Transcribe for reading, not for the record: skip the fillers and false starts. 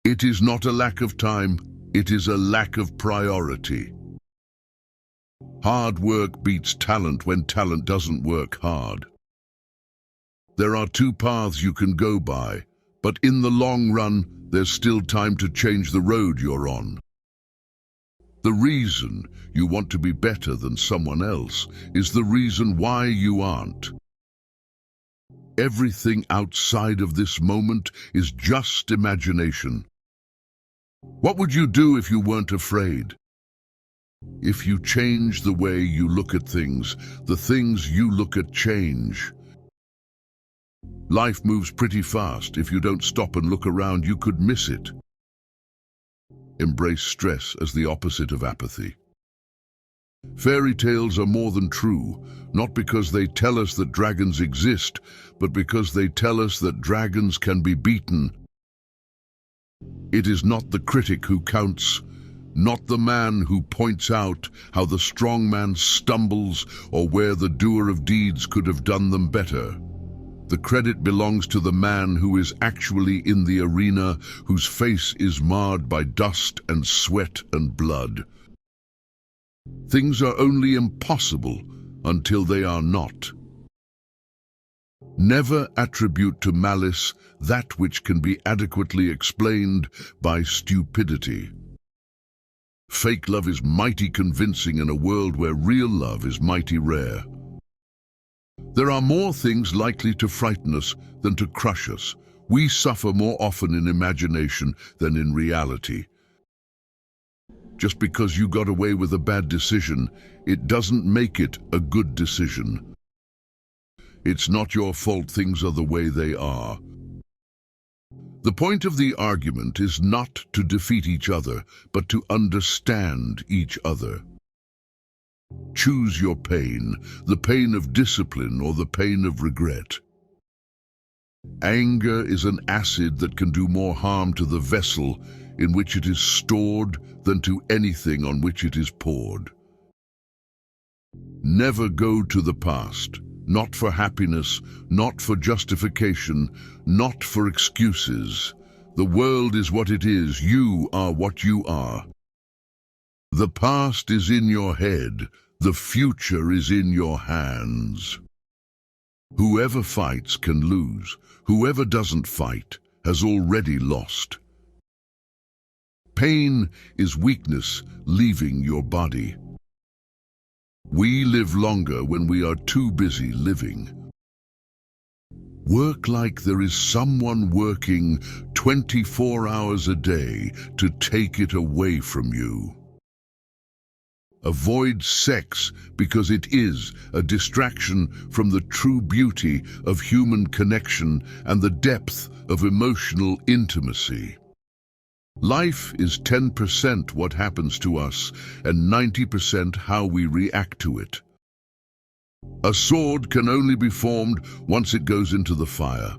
It is not a lack of time, it is a lack of priority. Hard work beats talent when talent doesn't work hard. There are two paths you can go by, but in the long run, there's still time to change the road you're on. The reason you want to be better than someone else is the reason why you aren't. Everything outside of this moment is just imagination. What would you do if you weren't afraid? If you change the way you look at things, the things you look at change. Life moves pretty fast. If you don't stop and look around, you could miss it. Embrace stress as the opposite of apathy. Fairy tales are more than true, not because they tell us that dragons exist, but because they tell us that dragons can be beaten. It is not the critic who counts, not the man who points out how the strong man stumbles or where the doer of deeds could have done them better. The credit belongs to the man who is actually in the arena, whose face is marred by dust and sweat and blood. Things are only impossible until they are not. Never attribute to malice that which can be adequately explained by stupidity. Fake love is mighty convincing in a world where real love is mighty rare. There are more things likely to frighten us than to crush us. We suffer more often in imagination than in reality. Just because you got away with a bad decision, it doesn't make it a good decision. It's not your fault things are the way they are. The point of the argument is not to defeat each other, but to understand each other. Choose your pain, the pain of discipline or the pain of regret. Anger is an acid that can do more harm to the vessel in which it is stored than to anything on which it is poured. Never go to the past, not for happiness, not for justification, not for excuses. The world is what it is, you are what you are. The past is in your head, the future is in your hands. Whoever fights can lose, whoever doesn't fight has already lost. Pain is weakness leaving your body. We live longer when we are too busy living. Work like there is someone working 24 hours a day to take it away from you. Avoid sex because it is a distraction from the true beauty of human connection and the depth of emotional intimacy. Life is 10% what happens to us and 90% how we react to it. A sword can only be formed once it goes into the fire.